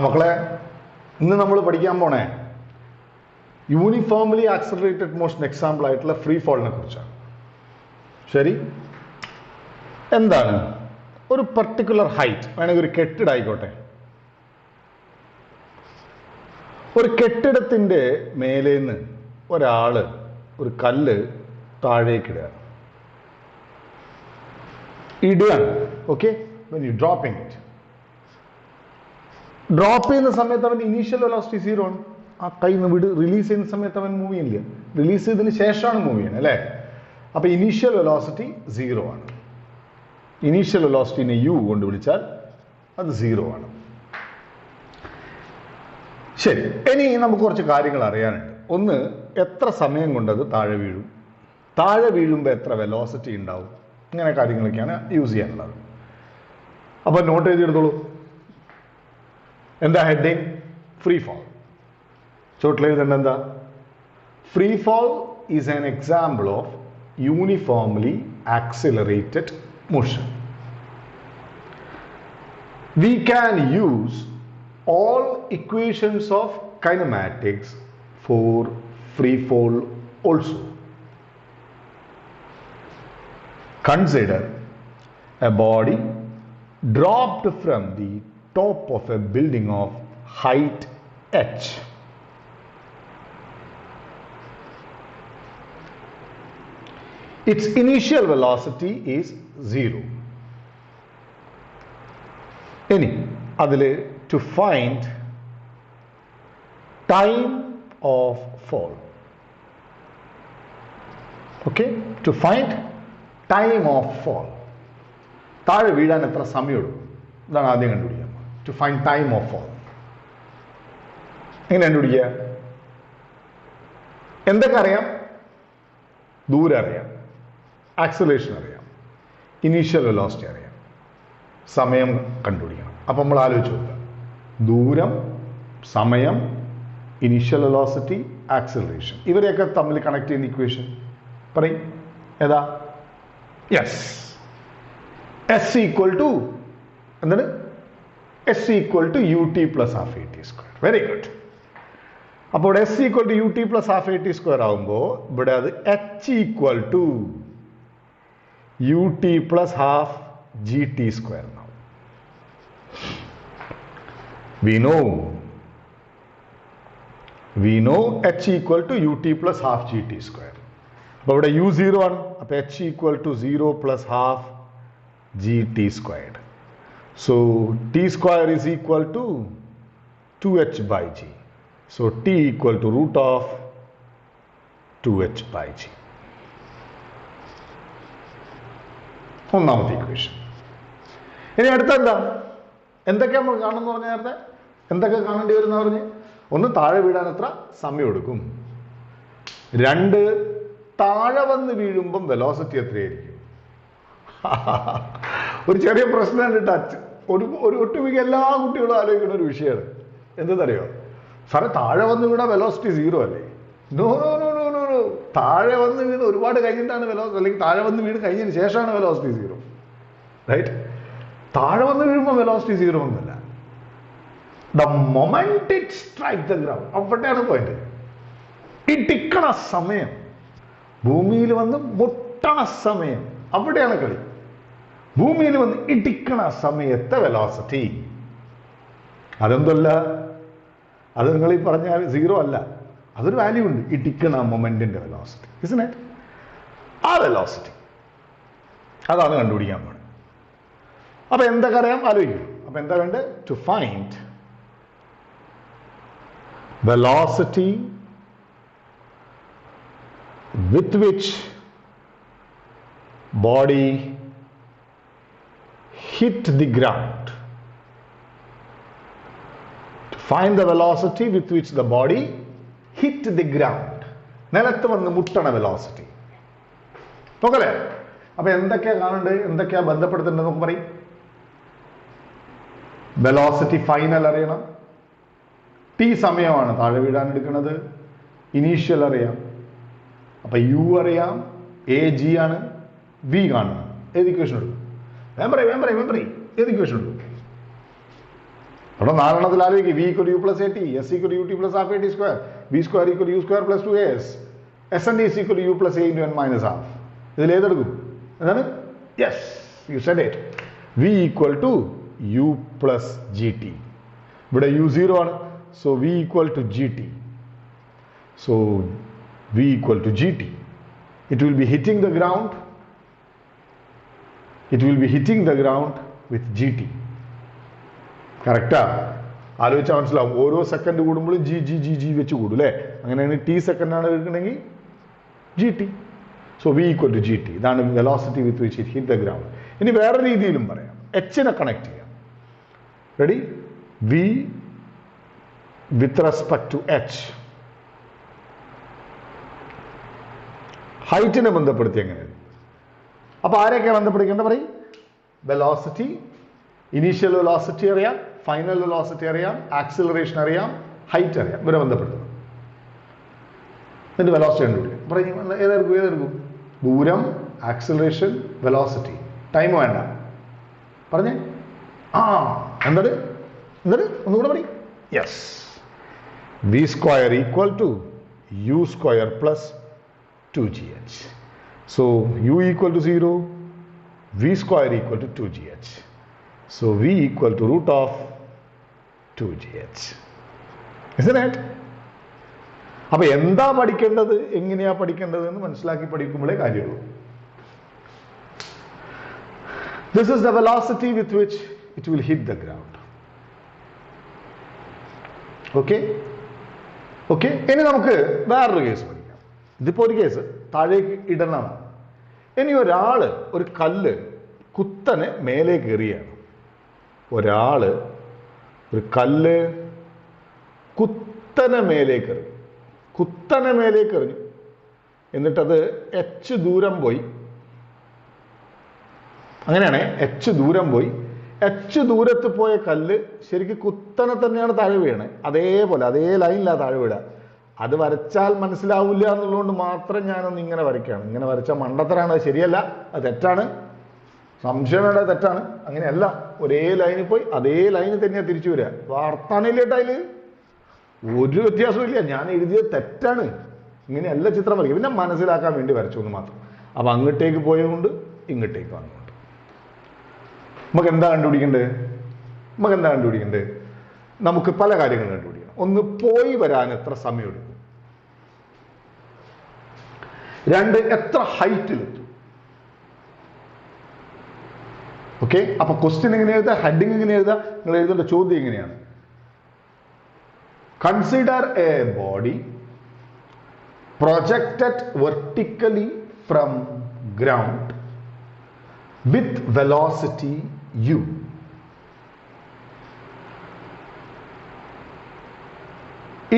മക്കളെ, ഇന്ന് നമ്മൾ പഠിക്കാൻ പോണേ യൂണിഫോംലി ആക്സലറേറ്റഡ് മോഷൻ എക്സാമ്പിൾ ആയിട്ടുള്ള ഫ്രീ ഫോളിനെ കുറിച്ചാണ്. ശരി, എന്താണ് ഒരു പർട്ടിക്കുലർ ഹൈറ്റ്, വേണമെങ്കിൽ ഒരു കെട്ടിടമായിക്കോട്ടെ, ഒരു കെട്ടിടത്തിൻ്റെ മേലേന്ന് ഒരാള് ഒരു കല്ല് താഴേക്കിടുകയാണ്, ഇടുകയാണ്. Okay, dropping it. ഡ്രോപ്പ് ചെയ്യുന്ന സമയത്ത് അവൻ ഇനീഷ്യൽ വെലോസിറ്റി 0 ആണ്. ആ കയ്യിൽ നിന്ന് റിലീസ് ചെയ്യുന്ന സമയത്ത് അവൻ മൂവ് ചെയ്യുന്നില്ല, റിലീസ് ചെയ്തതിന് ശേഷമാണ് മൂവ് ചെയ്യുന്നത് അല്ലേ. അപ്പൊ ഇനീഷ്യൽ വെലോസിറ്റി 0 ആണ്. ഇനീഷ്യൽ വെലോസിറ്റിനെ u കൊണ്ട് വിളിച്ചാൽ അത് 0 ആണ്. ശരി, ഇനി നമുക്ക് കുറച്ച് കാര്യങ്ങൾ അറിയാനുണ്ട്. ഒന്ന്, എത്ര സമയം കൊണ്ടത് താഴെ വീഴും, താഴെ വീഴുമ്പോൾ എത്ര വെലോസിറ്റി ഉണ്ടാവും, ഇങ്ങനെ കാര്യങ്ങളൊക്കെയാണ് യൂസ് ചെയ്യാനുള്ളത്. അപ്പൊ നോട്ട് എഴുതിയെടുത്തോളൂ. എന്താ ഹെഡിങ്? Free fall. ചോട്ടിൽ എഴുതേണ്ട എന്താ? Free fall is an example of uniformly accelerated motion. We can use all equations of kinematics for free fall also. Consider a body dropped from the top of a building of height h. Its initial velocity is 0. ഇനി അതിൽ to find time of fall. Okay, to find time of fall. താഴെ വീഴാൻ എത്ര സമയമെടുക്കും, ഇതാണ് ആദ്യം കണ്ടുപിടിക്കുക. To find time of fall. എങ്ങനെ കണ്ടുപിടിക്കുക? എന്തൊക്കെ അറിയാം? ദൂരം അറിയാം, ആക്സിലറേഷൻ അറിയാം, ഇനീഷ്യൽ വെലോസിറ്റി അറിയാം, സമയം കണ്ടുപിടിക്കണം. അപ്പം നമ്മൾ ആലോചിച്ച് നോക്കുക. ദൂരം, സമയം, ഇനീഷ്യൽ വെലോസിറ്റി, ആക്സിലറേഷൻ, ഇവരെയൊക്കെ തമ്മിൽ കണക്ട് ചെയ്യുന്ന ഇക്വേഷൻ പറയും. ഏതാ? യെസ്, എസ് ഈക്വൽ ടു എന്താണ്? S equal to u t plus half a t square. Very good. അപ്പോൾ s equal to u t plus half a t square ആകുമ്പോൾ ഇവിടെ അത് h equal to u t plus half g t square എന്നാവും. We know h equal to ut plus half gt square. അപ്പോൾ ഇവിടെ u 0 ആണ്. അപ്പോൾ h equal to 0 plus half gt squared. So t square is equal to 2h by g. So t equal to root of 2h by g. ഒന്നാമത്തെ equation. ഇനി അടുത്ത എന്താ? എന്തൊക്കെ നമ്മൾ കാണുമെന്ന് പറഞ്ഞ നേരത്തെ എന്തൊക്കെ കാണേണ്ടി വരുന്ന പറഞ്ഞ്? ഒന്ന്, താഴെ വീഴാൻ എത്ര സമയം എടുക്കും. 2, താഴെ വന്ന് വീഴുമ്പം വെലോസിറ്റി എത്രയായിരിക്കും? ഒരു ചെറിയ പ്രശ്നമുണ്ട്. ടച്ച് ഒരു ഒട്ടുമിക്ക എല്ലാ കുട്ടികളും ആലോചിക്കുന്ന ഒരു വിഷയമാണ്. എന്തെന്നറിയോ? സാറേ, താഴെ വന്ന് വീണ വെലോസിറ്റി 0 അല്ലേ? No no no no no no താഴെ വന്ന് വീണ് ഒരുപാട് കഴിഞ്ഞിട്ടാണ് വെലോസിറ്റി, അല്ലെങ്കിൽ താഴെ വന്ന് വീണ് കഴിഞ്ഞതിന് ശേഷമാണ് വെലോസിറ്റി 0. റൈറ്റ്? താഴെ വന്ന് വീഴുമ്പോൾ വെലോസിറ്റി 0 ഒന്നുമല്ല. The moment it strikes the ground, അവിടെയാണ് പോയിന്റ്. ഇടിക്കണ സമയം, ഭൂമിയിൽ വന്ന് മുട്ടണ സമയം, അവിടെയാണ് കളി. ഭൂമിയിൽ വന്ന് ഇടിക്കണ സമയത്തെ വെലോസിറ്റി അതെന്തല്ല, അത് നിങ്ങൾ ഈ പറഞ്ഞാൽ 0 അല്ല, അതൊരു വാല്യൂ ഉണ്ട്. ഇടിക്കണ മൊമെന്റിന്റെ വെലോസിറ്റി, isn't it? ആ വെലോസിറ്റി അതാണ് കണ്ടുപിടിക്കാൻ പോണത്. അപ്പൊ എന്തൊക്കെ അറിയാം ആലോചിക്കും. അപ്പൊ എന്താ വേണ്ടത്? To find velocity with which body hit the ground. To find the velocity with which the body hit the ground. നിലത്ത് വന്ന് മുട്ടണ വെലോസിറ്റി നോക്കല്ലേ. അപ്പൊ എന്തൊക്കെയാ കാണേണ്ടത്, എന്തൊക്കെയാ ബന്ധപ്പെടുത്തേണ്ടത് നമുക്ക് പറയും. വെലോസിറ്റി ഫൈനൽ അറിയണം, ടി സമയമാണ് താഴെ വീഴാൻ എടുക്കുന്നത്, ഇനീഷ്യൽ അറിയാം, അപ്പൊ യു അറിയാം, എ ജി ആണ്, വി കാണണം. ഏത് ഇക്വേഷൻ എടുക്കും? വേം പറയും ഏത് ഇക്വേഷൻ എടുക്കും? അവിടെ നാലെണ്ണത്തിൽ ആലോചിക്കും. V equal u plus a t, s equal u t plus half a t square, v square equal u square plus 2as, s n d is equal to u plus a into n minus half. ഇതിൽ ഏതെടുക്കും? എന്താണ്? Yes, you said it. V equal to u plus g t. ഇവിടെ u 0 ആണ്. So v equal to g t. So v equal to g t. It will be hitting the ground. It will be hitting the ground with g t. കറക്റ്റാ? ആലോചിച്ചാൽ മനസ്സിലാവും. ഓരോ second കൂടുമ്പോഴും G G G G വെച്ച് കൂടും അല്ലേ? അങ്ങനെയാണ് t സെക്കൻഡാണ് എടുക്കണമെങ്കിൽ g t. So v equal to g t. ഇതാണ് velocity with which it hit the ground. ഇനി വേറെ രീതിയിലും പറയാം. എച്ചിനെ കണക്ട് ചെയ്യാം. Ready? V with respect to h. ഹൈറ്റിനെ ബന്ധപ്പെടുത്തി എങ്ങനെയാണ്? അപ്പൊ ആരെയൊക്കെ ബന്ധപ്പെടുത്തേണ്ട പറയും? വെലോസിറ്റി, ഇനീഷ്യൽ വെലോസിറ്റി അറിയാം, ഫൈനൽ വെലോസിറ്റി അറിയാം, ആക്സിലറേഷൻ അറിയാം, ഹൈറ്റ് അറിയാം. ഇവരെ ബന്ധപ്പെടുത്തുന്നു. എന്നിട്ട് വെലോസിറ്റി കണ്ടുപിടിക്കും. പറയും ഏതെടുക്കും? ദൂരം, ആക്സിലറേഷൻ, വെലോസിറ്റി. ടൈം വേണ്ട. പറഞ്ഞേ. എന്താണ് ഒന്നുകൂടെ പറയും. Yes. V square equal to u square plus 2gh. So u equal to 0, v square equal to 2gh. So v equal to root of 2gh. Isn't it? അപ്പൊ എന്താ പഠിക്കേണ്ടത്, എങ്ങനെയാ പഠിക്കേണ്ടത് എന്ന് മനസ്സിലാക്കി പഠിക്കുമ്പോഴേ കാര്യമുള്ളൂ. This is the velocity with which it will hit the ground. Okay? Okay? ഇനി നമുക്ക് വേറൊരു കേസ് പഠിക്കാം. ഇതിപ്പോ ഒരു കേസ് താഴേക്ക് ഇടണം. ഇനി ഒരാള് ഒരു കല്ല് കുത്തനെ മേലേക്ക് എറിയാണ്. ഒരാള് ഒരു കല്ല് കുത്തനെ മേലേക്ക് എറിയും. കുത്തനെ മേലേക്ക് എറിഞ്ഞു. എന്നിട്ടത് എച്ച് ദൂരം പോയി. അങ്ങനെയാണ്, എച്ച് ദൂരം പോയി. എച്ച് ദൂരത്ത് പോയ കല്ല് ശരിക്കും കുത്തനെ തന്നെയാണ് താഴെ വീണത്. അതേപോലെ അതേ ലൈനിലാണ് താഴെ വീഴുക. അത് വരച്ചാൽ മനസ്സിലാവില്ല എന്നുള്ളതുകൊണ്ട് മാത്രം ഞാനൊന്ന് ഇങ്ങനെ വരയ്ക്കുകയാണ്. ഇങ്ങനെ വരച്ചാൽ മണ്ടത്തരാണ്, അത് ശരിയല്ല, അത് തെറ്റാണ്. സംശയമേണ്ട, തെറ്റാണ്. അങ്ങനെയല്ല, ഒരേ ലൈനിൽ പോയി അതേ ലൈനിൽ തന്നെയാണ് തിരിച്ചു വരിക. വാർത്താനില്ലേട്ടാ അതിൽ ഒരു വ്യത്യാസവും ഇല്ല. ഞാൻ എഴുതിയത് തെറ്റാണ്. ഇങ്ങനെയല്ല ചിത്രം വരയ്ക്കുക. പിന്നെ മനസ്സിലാക്കാൻ വേണ്ടി വരച്ചു എന്ന് മാത്രം. അപ്പൊ അങ്ങോട്ടേക്ക് പോയതുകൊണ്ട് ഇങ്ങോട്ടേക്ക് വന്നുകൊണ്ട് നമുക്ക് എന്താ കണ്ടുപിടിക്കേണ്ടത്? നമുക്ക് പല കാര്യങ്ങൾ കണ്ടുപിടിക്കണം. ഒന്ന്, പോയി വരാൻ എത്ര സമയം എടുക്കും? രണ്ട്, എത്ര ഹൈറ്റിലെത്തും? ഓക്കെ. അപ്പൊ ക്വസ്റ്റ്യൻ എങ്ങനെ എഴുതാ, ഹെഡിങ് എങ്ങനെ എഴുതാ, നിങ്ങൾ എഴുതേണ്ട ചോദ്യം എങ്ങനെയാണ്? Consider a body projected vertically from ground with velocity u.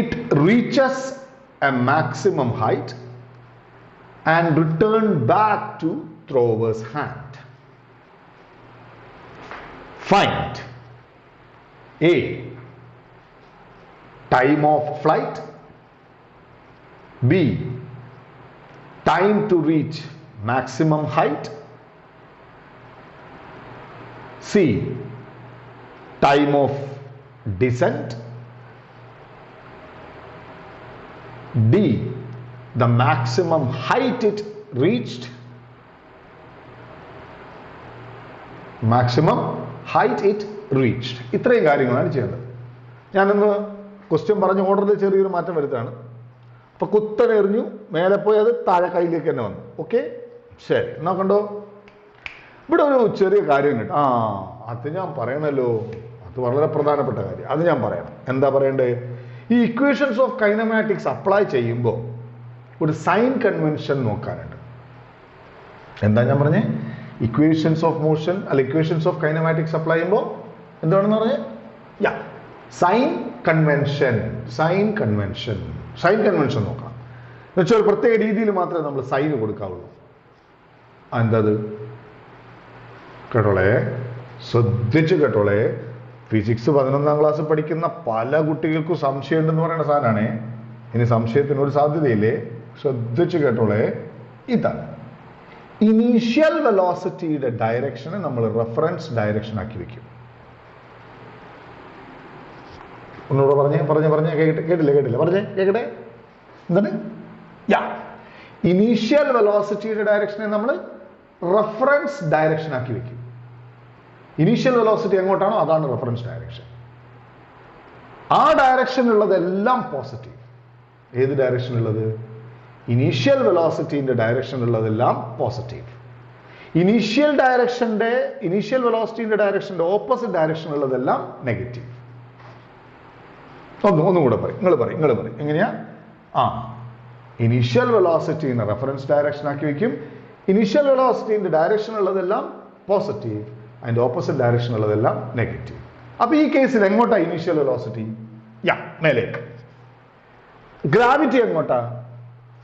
It reaches a maximum height and returns back to thrower's hand. Find A, time of flight, B, time to reach maximum height, C, time of descent, D, the maximum height it reached. Maximum height it reached. ഇത്രയും കാര്യങ്ങളാണ് ചെയ്യേണ്ടത്. ഞാനൊന്ന് question പറഞ്ഞ ഓർഡറിൽ ചെറിയൊരു മാറ്റം വരുത്താണ്. അപ്പൊ കുത്തനെ എറിഞ്ഞു, മേലെ പോയി അത് താഴെ കയ്യിലേക്ക് തന്നെ വന്നു. ഓക്കെ, ശരി. എന്നാ കണ്ടോ, ഇവിടെ ഒരു ചെറിയ കാര്യം ഉണ്ട്. അത് ഞാൻ പറയണല്ലോ, അത് വളരെ പ്രധാനപ്പെട്ട കാര്യം. അത് ഞാൻ പറയണം. എന്താ പറയണ്ടേ? ഈ ഇക്വേഷൻസ് ഓഫ് കൈനമാറ്റിക്സ് അപ്ലൈ ചെയ്യുമ്പോൾ ഒരു സൈൻ കൺവെൻഷൻ നോക്കാനുണ്ട്. എന്താ ഞാൻ പറഞ്ഞേ? ഇക്വേഷൻസ് ഓഫ് മോഷൻ അല്ല ഇക്വേഷൻസ് ഓഫ് കൈനമാറ്റിക്സ് അപ്ലൈ ചെയ്യുമ്പോൾ എന്താണെന്ന് പറഞ്ഞേ? സൈൻ കൺവെൻഷൻ നോക്കാം. എന്നുവെച്ചാൽ പ്രത്യേക രീതിയിൽ മാത്രമേ നമ്മൾ സൈന് കൊടുക്കാവുള്ളൂ. എന്തത്? കേട്ടോളെ, ശ്രദ്ധിച്ച് കേട്ടോളെ. ഫിസിക്സ് 11ാം ക്ലാസ് പഠിക്കുന്ന പല കുട്ടികൾക്കും സംശയം ഉണ്ടെന്ന് പറയുന്ന സാധനമാണേ. ഇനി സംശയത്തിനൊരു സാധ്യതയില്ലേ? ശ്രദ്ധിച്ച് കേട്ടോളെ. ഇതാണ് ഇനീഷ്യൽ വെലോസിറ്റിയുടെ ഡയറക്ഷനെ നമ്മൾ റെഫറൻസ് ഡയറക്ഷൻ ആക്കി വെക്കും. ഒന്നുകൂടെ പറഞ്ഞേ കേട്ടില്ല പറഞ്ഞേ എന്താണ്? യാ, ഇനീഷ്യൽ വെലോസിറ്റിയുടെ ഡയറക്ഷനെ നമ്മൾ റെഫറൻസ് ഡയറക്ഷൻ ആക്കി വെക്കും. ഇനീഷ്യൽ വെലോസിറ്റി എങ്ങോട്ടാണോ അതാണ് റെഫറൻസ് ഡയറക്ഷൻ. ആ ഡയറക്ഷനുള്ളതെല്ലാം പോസിറ്റീവ്. ഏത് ഡയറക്ഷനുള്ളത്? ഇനീഷ്യൽ വെലോസിറ്റിന്റെ ഡയറക്ഷനുള്ളതെല്ലാം പോസിറ്റീവ്. ഇനീഷ്യൽ വെലോസിറ്റിന്റെ ഡയറക്ഷന്റെ ഓപ്പോസിറ്റ് ഡയറക്ഷനുള്ളതെല്ലാം നെഗറ്റീവ്. ഒന്നും കൂടെ നിങ്ങൾ പറയും എങ്ങനെയാ? ഇനീഷ്യൽ വെലോസിറ്റിനെ റെഫറൻസ് ഡയറക്ഷൻ ആക്കി വെക്കും. ഇനീഷ്യൽ വെലോസിറ്റിന്റെ ഡയറക്ഷൻ ഉള്ളതെല്ലാം പോസിറ്റീവ്, അതിന്റെ ഓപ്പോസിറ്റ് ഡയറക്ഷൻ ഉള്ളതെല്ലാം നെഗറ്റീവ്. അപ്പൊ ഈ കേസിൽ എങ്ങോട്ടാ ഇനീഷ്യൽ വെലോസിറ്റി? മേലേക്ക്. ഗ്രാവിറ്റി എങ്ങോട്ടാ?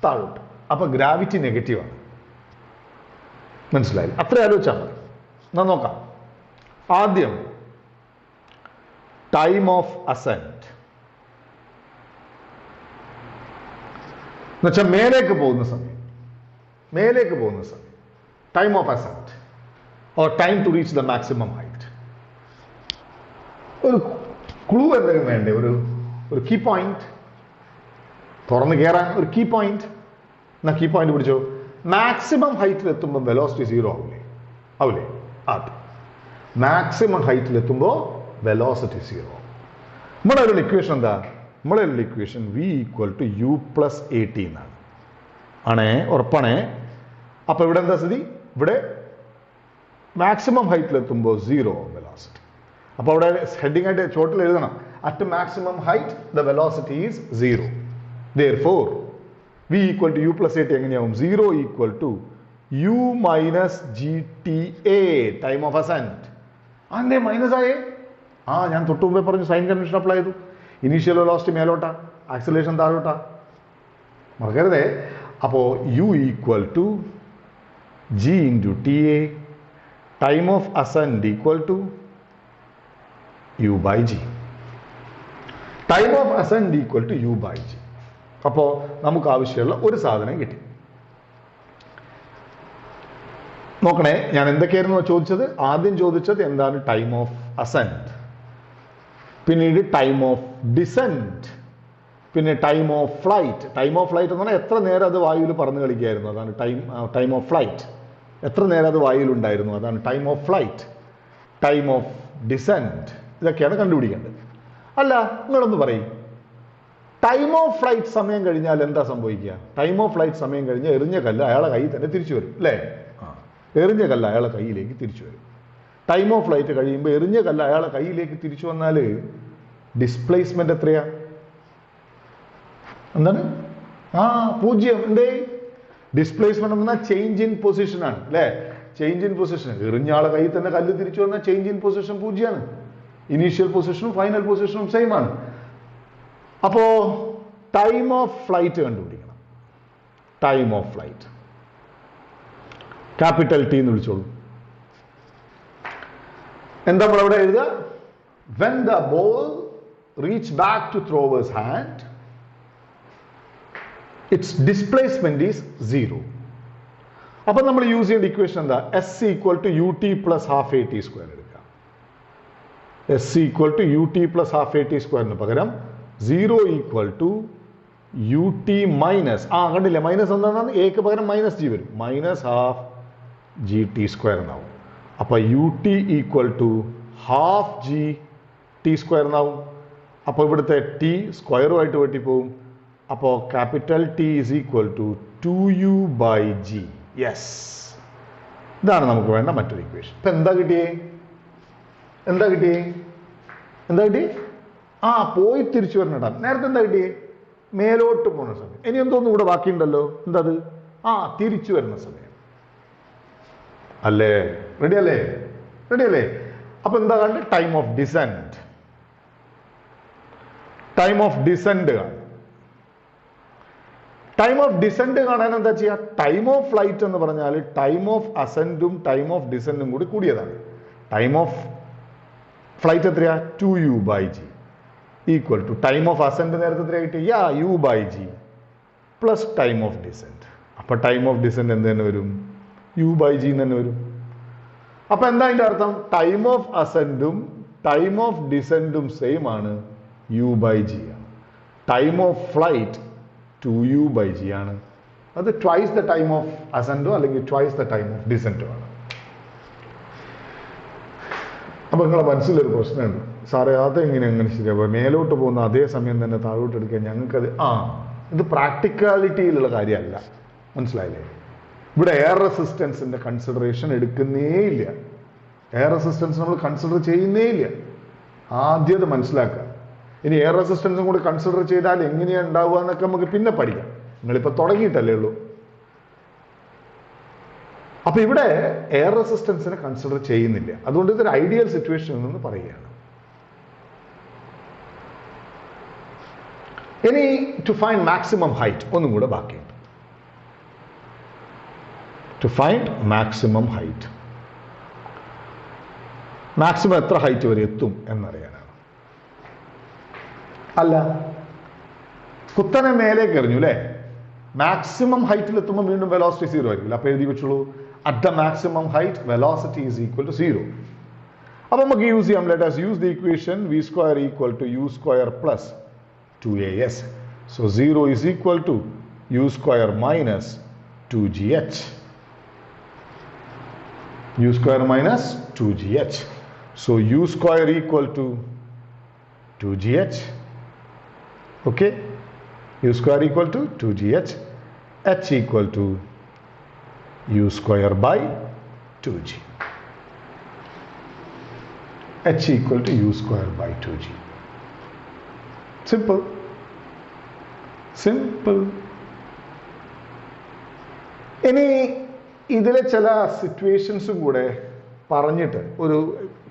താഴോട്ട്. അപ്പൊ ഗ്രാവിറ്റി നെഗറ്റീവാണ്. മനസ്സിലായി? അത്ര ആലോചിച്ചാൽ മതി. എന്നാ നോക്കാം. ആദ്യം ടൈം ഓഫ് അസെന്റ് എന്നുവെച്ചാൽ മേലേക്ക് പോകുന്ന സമയം, time of ascent or time to reach the maximum height. ഒരു ക്ലൂ എന്തെങ്കിലും വേണ്ടേ? ഒരു കീ പോയിന്റ് തുറന്ന് കയറാൻ ഒരു കീ പോയിന്റ്. എന്നാ കീ പോയിന്റ് പിടിച്ചോ. മാക്സിമം ഹൈറ്റിൽ എത്തുമ്പോൾ വെലോസിറ്റി 0 ആവില്ലേ? അത് മാക്സിമം ഹൈറ്റിൽ എത്തുമ്പോൾ വെലോസിറ്റി 0. നമ്മുടെ ഒരു ഇക്വേഷൻ എന്താ? ഇക്വേഷൻ v = u + at എന്നാണ്. ഉറപ്പാണേ. അപ്പൊ ഇവിടെ എന്താ സ്ഥിതി? ഇവിടെ മാക്സിമം ഹൈറ്റിൽ എത്തുമ്പോൾ 0 വെലോസിറ്റി. അപ്പൊ അവിടെ ഹെഡിങ് ആയിട്ട് ചോട്ടിൽ എഴുതണം, at maximum height the velocity is 0. Therefore v = u + at എങ്ങനെയാവും? 0 = u - gta, time of assent. അതെ, മൈനസ് ആയേ. ഞാൻ തൊട്ട് മുമ്പേ പറഞ്ഞു സൈൻ കൺവെൻഷൻ അപ്ലൈ ചെയ്തു. ഇനീഷ്യൽ വെലോസിറ്റി മേലോട്ടാ, ആക്സിലറേഷൻ താഴോട്ടാ, മറക്കരുതേ. അപ്പോ u = g × ta, time of assent = u/g. Time of assent = u/g. അപ്പോ നമുക്ക് ആവശ്യമുള്ള ഒരു സാധനം കിട്ടി. നോക്കണേ, ഞാൻ എന്തൊക്കെയായിരുന്നു ചോദിച്ചത്? ആദ്യം ചോദിച്ചത് എന്താണ്? ടൈം ഓഫ് അസെന്റ്, പിന്നീട് ടൈം ഓഫ് ഡിസെന്റ്, പിന്നെ time of flight. Time of flight എന്ന് പറഞ്ഞാൽ എത്ര നേരം അത് വായുവിൽ പറന്ന് കളിക്കായിരുന്നു, അതാണ് ടൈം ഓഫ് ഫ്ലൈറ്റ്. എത്ര നേരം അത് വായുവിൽ ഉണ്ടായിരുന്നു, അതാണ് time of flight. Time of descent, ഇതൊക്കെയാണ് കണ്ടുപിടിക്കേണ്ടത്. അല്ല, നിങ്ങളൊന്ന് പറയും, ടൈം ഓഫ് ഫ്ലൈറ്റ് സമയം കഴിഞ്ഞാൽ എന്താ സംഭവിക്കുക? ടൈം ഓഫ് ഫ്ലൈറ്റ് സമയം കഴിഞ്ഞാൽ എറിഞ്ഞ കല്ല് അയാളെ കയ്യിൽ തന്നെ തിരിച്ചു വരും, അല്ലേ? എറിഞ്ഞ കല്ല് അയാളെ കയ്യിലേക്ക് തിരിച്ചു വരും. ടൈം ഓഫ് ഫ്ലൈറ്റ് കഴിയുമ്പോൾ എറിഞ്ഞ കല്ല് അയാളെ കയ്യിലേക്ക് തിരിച്ചു വന്നാൽ ഡിസ്പ്ലേസ്മെന്റ് എത്രയാ? എന്താണ്? 0. എന്തേ? ഡിസ്പ്ലേസ്മെന്റ് എന്ന് പറഞ്ഞാൽ ചേഞ്ച് ഇൻ പൊസിഷൻ ആണ്, അല്ലേ? Change in position. എറിഞ്ഞ ആളെ കയ്യിൽ തന്നെ കല്ല് തിരിച്ചു വന്നാൽ ചേഞ്ച് ഇൻ പൊസിഷൻ 0 ആണ്. ഇനീഷ്യൽ പൊസിഷനും ഫൈനൽ പൊസിഷനും സെയിം ആണ്. അപ്പോ ടൈം ഓഫ് ഫ്ലൈറ്റ് കണ്ടുപിടിക്കണം. Time of flight capital T എന്ന് വിളിച്ചോളൂ. എന്താ നമ്മളവിടെ എഴുതുക? when the ball reach back to thrower's hand, its displacement is 0. അപ്പൊ നമ്മൾ യൂസ് ചെയ്യേണ്ട ഇക്വേഷൻ എന്താ? s = ut + ½ at² എടുക്കാം. s = ut + ½ at² പകരം 0 = ut മൈനസ്, കണ്ടില്ലേ മൈനസ് എന്താണ്? എക്ക് പകരം -g വരും, -½ gt² എന്നാവും. അപ്പൊ ut = ½ gt² എന്നാവും. അപ്പൊ ഇവിടുത്തെ t സ്ക്വയറുമായിട്ട് വെട്ടിപ്പോവും. അപ്പോ ക്യാപിറ്റൽ T = 2u/g. യെസ്, ഇതാണ് നമുക്ക് വേണ്ട മറ്റൊരു ഇക്വേഷൻ. ഇപ്പൊ എന്താ കിട്ടിയേ? പോയി തിരിച്ചു വരണ. നേരത്തെ എന്താ കിട്ടിയേ? മേലോട്ട് പോകുന്ന സമയം. ഇനി എന്തോന്നും ഇവിടെ ബാക്കിയുണ്ടല്ലോ. എന്താ അത്? തിരിച്ചു വരുന്ന സമയം അല്ലേ? റെഡി അല്ലേ? അപ്പൊ എന്താ കണ്ട്? Time of descent. Time of descent കാണാൻ എന്താ ചെയ്യുക? ടൈം ഓഫ് ഫ്ലൈറ്റ് എന്ന് പറഞ്ഞാൽ ടൈം ഓഫ് അസെന്റും ടൈം ഓഫ് ഡിസെന്റും കൂടി കൂടിയതാണ്. ടൈം ഓഫ് ഫ്ലൈറ്റ് എത്രയാ? 2u/g = ടൈം ഓഫ് അസെന്റ് നേരത്തെ എത്രയാ കിട്ടി? u/g plus time of descent. അപ്പൊ ടൈം ഓഫ് ഡിസെന്റ് എന്ത് തന്നെ വരും? u/g തന്നെ വരും. അപ്പൊ എന്താ അതിന്റെ അർത്ഥം? ടൈം ഓഫ് അസെന്റും ടൈം ഓഫ് ഡിസെന്റും സെയിം ആണ്. u/g ആണ്. ടൈം ഓഫ് ഫ്ലൈറ്റ് 2u/g ആണ്. അത് ട്വൈസ് ദ ടൈം ഓഫ് അസെൻഡോ അല്ലെങ്കിൽ ട്വൈസ് ദ ടൈം ഓഫ് ഡിസെൻഡോ ആണ്. അപ്പൊ നിങ്ങളെ മനസ്സിലൊരു പ്രശ്നമുണ്ട്, സാറേ അതെങ്ങനെ ശരിയാവുക, മേലോട്ട് പോകുന്ന അതേ സമയം തന്നെ താഴോട്ട് എടുക്കാൻ ഞങ്ങൾക്കത് ഇത് പ്രാക്ടിക്കാലിറ്റിയിലുള്ള കാര്യമല്ല. മനസ്സിലായില്ലേ? ഇവിടെ എയർ റെസിസ്റ്റൻസിന്റെ കൺസിഡറേഷൻ എടുക്കുന്നേ ഇല്ല. എയർ റെസിസ്റ്റൻസ് നമ്മൾ കൺസിഡർ ചെയ്യുന്നേ ഇല്ല. ആദ്യം അത് മനസ്സിലാക്കുക. ഇനി എയർ റെസിസ്റ്റൻസും കൂടി കൺസിഡർ ചെയ്താൽ എങ്ങനെയാണ് ഉണ്ടാവുക എന്നൊക്കെ നമുക്ക് പിന്നെ പഠിക്കാം. നിങ്ങളിപ്പോൾ തുടങ്ങിയിട്ടല്ലേ ഉള്ളൂ. അപ്പൊ ഇവിടെ എയർ റെസിസ്റ്റൻസിനെ കൺസിഡർ ചെയ്യുന്നില്ല. അതുകൊണ്ട് ഇതൊരു ഐഡിയൽ സിറ്റുവേഷനിൽ നിന്ന് പറയുകയാണ്. ഇനി ടു ഫൈൻഡ് മാക്സിമം ഹൈറ്റ് ഒന്നും കൂടെ ബാക്കിയുണ്ട്. To find maximum height, maximum എത്ര ഹൈറ്റ് വരെ എത്തും എന്നറിയാനാണ്. അല്ല, കുത്തനെ മേലേക്ക് എറിഞ്ഞു അല്ലേ, മാക്സിമം ഹൈറ്റിൽ എത്തുമ്പോൾ വീണ്ടും വെലോസിറ്റി 0 ആയിരിക്കില്ല. അപ്പൊ എഴുതി വെച്ചോളൂ, at the maximum height velocity is equal to 0. അപ്പൊ നമുക്ക് യൂസ് ചെയ്യാം. Let us use the equation v² equal to u² plus 2as. So 0 is equal to u² minus 2gh. u² minus 2gh. So u² equal to 2gh. Okay, u² equal to 2gh, h equal to u² by 2g. h equal to u² by 2g. Simple. Simple. ഇനി ഇതിലെ ചില സിറ്റുവേഷൻസും കൂടെ പറഞ്ഞിട്ട് ഒരു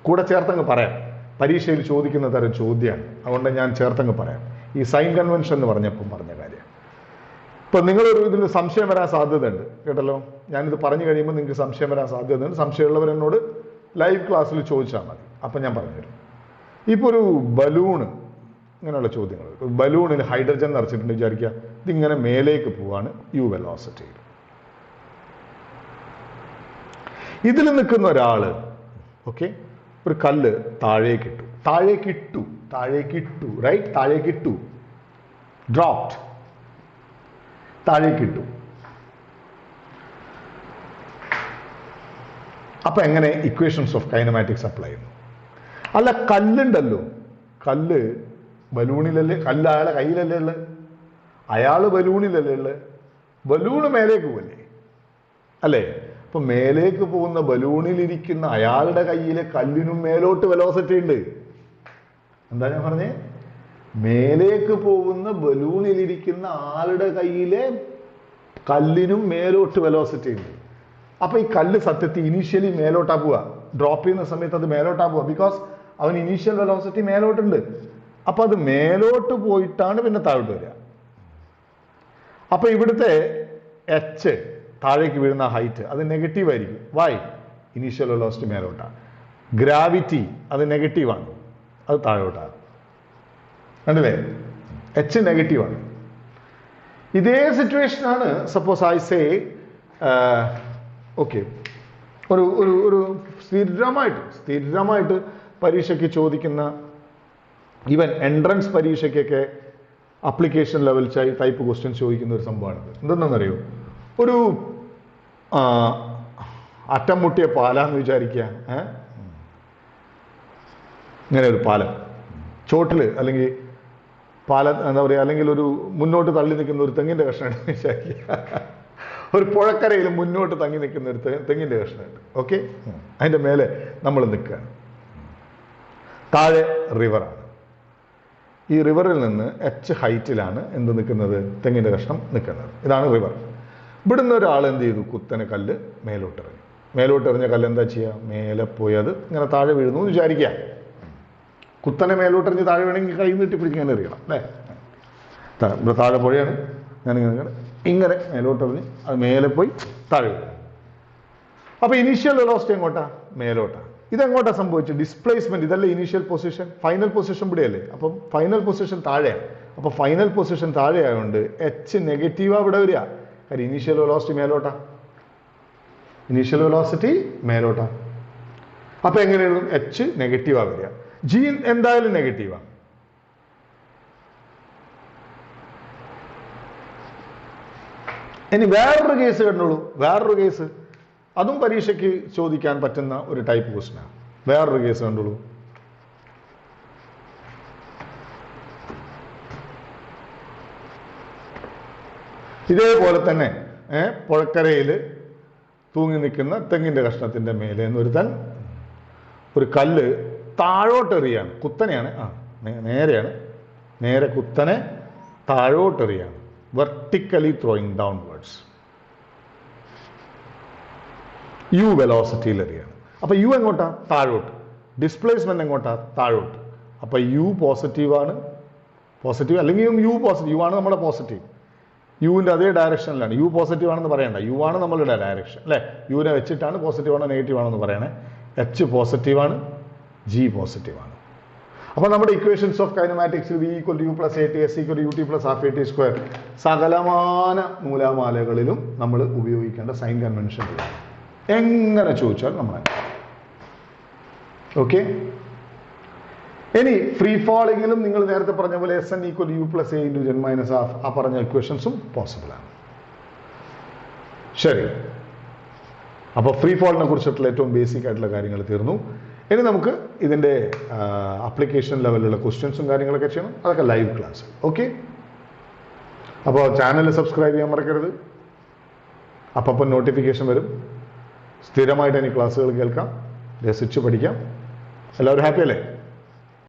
കൂടെ ചേർത്തങ്ങ് പറയാം. പരീക്ഷയിൽ ചോദിക്കുന്ന തരം ചോദ്യമാണ്, അതുകൊണ്ട് ഞാൻ ചേർത്തങ്ങ് പറയാം. ഈ സൈൻ കൺവെൻഷൻ എന്ന് പറഞ്ഞപ്പം പറഞ്ഞ കാര്യം. ഇപ്പൊ നിങ്ങളൊരു ഇതിൽ സംശയം വരാൻ സാധ്യതയുണ്ട് കേട്ടല്ലോ. ഞാനിത് പറഞ്ഞു കഴിയുമ്പോൾ നിങ്ങൾക്ക് സംശയം വരാൻ സാധ്യതയുണ്ട്. സംശയമുള്ളവർ എന്നോട് ലൈവ് ക്ലാസ്സിൽ ചോദിച്ചാൽ മതി, അപ്പം ഞാൻ പറഞ്ഞുതരും. ഇപ്പോൾ ഒരു ബലൂണ്, ഇങ്ങനെയുള്ള ചോദ്യങ്ങൾ. ബലൂണിൽ ഹൈഡ്രജൻ നിറച്ചിട്ടുണ്ട് വിചാരിക്കുക. ഇതിങ്ങനെ മേലേക്ക് പോവാണ് u വെലോസിറ്റിയിൽ. ഇതിൽ നിൽക്കുന്ന ഒരാള് ഓക്കെ, ഒരു കല്ല് താഴേക്കിട്ടു, റൈറ്റ്, താഴേക്കിട്ടു, ഡ്രോപ്ഡ്, താഴേക്കിട്ടു. അപ്പൊ എങ്ങനെ ഇക്വേഷൻസ് ഓഫ് കൈനമാറ്റിക്സ് അപ്ലൈ ചെയ്യുന്നു? അല്ല, കല്ലുണ്ടല്ലോ, കല്ല് ബലൂണിലല്ലേ, കല്ല് അയാളെ കയ്യിലല്ലേ ഉള്ളത്, അയാള് ബലൂണിലല്ലേ ഉള്ളത്, ബലൂണ് മേലേക്ക് പോകല്ലേ അല്ലേ? അപ്പൊ മേലേക്ക് പോകുന്ന ബലൂണിലിരിക്കുന്ന അയാളുടെ കയ്യിലെ കല്ലിനും മേലോട്ട് വെലോസിറ്റി ഉണ്ട്. എന്താ ഞാൻ പറഞ്ഞേ? മേലേക്ക് പോകുന്ന ബലൂണിലിരിക്കുന്ന ആളുടെ കയ്യിലെ കല്ലിനും മേലോട്ട് വെലോസിറ്റി ഉണ്ട്. അപ്പൊ ഈ കല്ല് സത്യത്തിൽ ഇനീഷ്യലി മേലോട്ടാ പോവുക, ഡ്രോപ്പ് ചെയ്യുന്ന സമയത്ത് അത് മേലോട്ടാ പോവുക. ബിക്കോസ് അവൻ ഇനീഷ്യൽ വെലോസിറ്റി മേലോട്ടുണ്ട്. അപ്പൊ അത് മേലോട്ട് പോയിട്ടാണ് പിന്നെ താഴോട്ട് വരിക. അപ്പൊ ഇവിടുത്തെ എച്ച്, താഴേക്ക് വീഴുന്ന ഹൈറ്റ്, അത് നെഗറ്റീവ് ആയിരിക്കും. വൈ? ഇനീഷ്യൽ വെലോസിറ്റി മേലോട്ടാണ്. ഗ്രാവിറ്റി അത് നെഗറ്റീവാണ്, അത് താഴോട്ടാണ്. കണ്ടില്ലേ? എച്ച് നെഗറ്റീവാണ്. ഇതേ സിറ്റുവേഷൻ ആണ് സപ്പോസ് ഐ സേ ഓക്കെ, ഒരു ഒരു ഒരു സ്ഥിരമായിട്ട് പരീക്ഷയ്ക്ക് ചോദിക്കുന്ന, ഈവൻ എൻട്രൻസ് പരീക്ഷയ്ക്കൊക്കെ അപ്ലിക്കേഷൻ ലെവൽ ടൈപ്പ് ക്വസ്റ്റ്യൻ ചോദിക്കുന്ന ഒരു സംഭവമാണിത്. എന്തെന്നറിയോ? ഒരു അറ്റം മുട്ടിയ പാലാന്ന് വിചാരിക്കുക. ഇങ്ങനെ ഒരു പാലം ചോട്ടില്, അല്ലെങ്കിൽ എന്താ പറയുക, അല്ലെങ്കിൽ ഒരു മുന്നോട്ട് തള്ളി നിൽക്കുന്ന ഒരു തെങ്ങിന്റെ കഷ്ണമായിട്ട് വിചാരിക്കുക. ഒരു പുഴക്കരയിൽ മുന്നോട്ട് തങ്ങി നിൽക്കുന്ന ഒരു തെങ്ങിന്റെ കഷ്ണമായിട്ട്. ഓക്കെ, അതിന്റെ മേലെ നമ്മൾ നിൽക്കുകയാണ്. താഴെ റിവറാണ്. ഈ റിവറിൽ നിന്ന് എച്ച് ഹൈറ്റിലാണ് എന്ത് നിൽക്കുന്നത്? തെങ്ങിന്റെ കഷ്ണം നിൽക്കുന്നത്. ഇതാണ് റിവർ. ഇവിടുന്ന് ഒരാൾ എന്ത് ചെയ്തു? കുത്തനെ കല്ല് മേലോട്ടെറിഞ്ഞു. മേലോട്ടെറിഞ്ഞ കല്ല് എന്താ ചെയ്യുക? മേലെ പോയി അത് ഇങ്ങനെ താഴെ വീഴുന്നു എന്ന് വിചാരിക്കുക. കുത്തനെ മേലോട്ടെറിഞ്ഞ് താഴെ വേണമെങ്കിൽ കൈ നീട്ടി പിടിക്കാൻ എറിയണം അല്ലേ? ഇവിടെ താഴെ പുഴയാണ്, ഇങ്ങനെ മേലോട്ടെറിഞ്ഞ് അത് മേലെ പോയി താഴെ വീഴും. അപ്പൊ ഇനീഷ്യൽ വെലോസിറ്റി എങ്ങോട്ടാ? മേലോട്ടാ. ഇതെങ്ങോട്ടാ സംഭവിച്ചത്? ഡിസ്പ്ലേസ്മെന്റ്. ഇതല്ലേ ഇനീഷ്യൽ പൊസിഷൻ? ഫൈനൽ പൊസിഷൻ ഇവിടെയല്ലേ? അപ്പം ഫൈനൽ പൊസിഷൻ താഴെയാണ്. അപ്പൊ ഫൈനൽ പൊസിഷൻ താഴെ ആയതുകൊണ്ട് എച്ച് നെഗറ്റീവാ ഇവിടെ വരിക. കാര്യം ഇനീഷ്യൽ വെലോസിറ്റി മേലോട്ടാ. ഇനീഷ്യൽ വെലോസിറ്റി മേലോട്ടാ. അപ്പൊ എങ്ങനെയായിരുന്നു? എച്ച് നെഗറ്റീവാ വരിക. ജി എന്തായാലും നെഗറ്റീവാണ്. ഇനി വേറൊരു കേസ് കണ്ടോളൂ, വേറൊരു കേസ്, അതും പരീക്ഷയ്ക്ക് ചോദിക്കാൻ പറ്റുന്ന ഒരു ടൈപ്പ് ക്വസ്റ്റനാണ്. വേറൊരു കേസ് കണ്ടോളൂ. ഇതേപോലെ തന്നെ പുഴക്കരയിൽ തൂങ്ങി നിൽക്കുന്ന തെങ്ങിന്റെ കഷ്ണത്തിന്റെ മേലെ എന്നൊരുത്തൻ ഒരു കല്ല് താഴോട്ടെറിയാണ്, കുത്തനെയാണ്, നേരെയാണ്, നേരെ കുത്തനെ താഴോട്ടെറിയാണ്, വെർട്ടിക്കലി ത്രോയിങ് ഡൗൺവേർഡ്സ്, യു വെലോസിറ്റിയിൽ എറിയാണ്. അപ്പൊ യു എങ്ങോട്ടാ? താഴോട്ട്. ഡിസ്പ്ലേസ്മെന്റ് എങ്ങോട്ടാ? താഴോട്ട്. അപ്പൊ യു പോസിറ്റീവാണ്, പോസിറ്റീവ് അല്ലെങ്കിൽ യു പോസിറ്റീവ്, യു ആണ് നമ്മുടെ പോസിറ്റീവ്, യുവിൻ്റെ അതേ ഡയറക്ഷനിലാണ്. യു പോസിറ്റീവ് ആണെന്ന് പറയണ്ട, യു ആണ് നമ്മളുടെ ഡയറക്ഷൻ അല്ലേ? യുവിനെ വെച്ചിട്ടാണ് പോസിറ്റീവ് ആണോ നെഗറ്റീവ് ആണോ എന്ന് പറയണേ. എച്ച് പോസിറ്റീവാണ്, ജി പോസിറ്റീവാണ്. അപ്പോൾ നമ്മുടെ ഇക്വേഷൻസ് ഓഫ് കൈനമാറ്റിക്സിൽ v equal to u plus a t s equal to u t plus half a t square സകലമാന നൂലാമാലകളിലും നമ്മൾ ഉപയോഗിക്കേണ്ട സൈൻ കൺവെൻഷനുകളാണ്. എങ്ങനെ ചോദിച്ചാൽ നമ്മൾ ഓക്കെ. ഇനി ഫ്രീ ഫാളിങ്ങിലും നിങ്ങൾ നേരത്തെ പറഞ്ഞ പോലെ s n equal u plus a into n minus half, ആ പറഞ്ഞ ഇക്വേഷൻസും പോസിബിൾ ആണ്. ശരി, അപ്പോൾ ഫ്രീ ഫാളിനെ കുറിച്ചിട്ടുള്ള ഏറ്റവും ബേസിക് ആയിട്ടുള്ള കാര്യങ്ങൾ തീർന്നു. ഇനി നമുക്ക് ഇതിൻ്റെ ആപ്ലിക്കേഷൻ ലെവലിലുള്ള ക്വസ്റ്റ്യൻസും കാര്യങ്ങളൊക്കെ ചെയ്യണം. അതൊക്കെ ലൈവ് ക്ലാസ്. ഓക്കെ, അപ്പോൾ ചാനൽ സബ്സ്ക്രൈബ് ചെയ്യാൻ മറക്കരുത്. അപ്പം നോട്ടിഫിക്കേഷൻ വരും. സ്ഥിരമായിട്ട് ഇനി ക്ലാസ്സുകൾ കേൾക്കാം, രസിച്ച് പഠിക്കാം. എല്ലാവരും ഹാപ്പി അല്ലേ?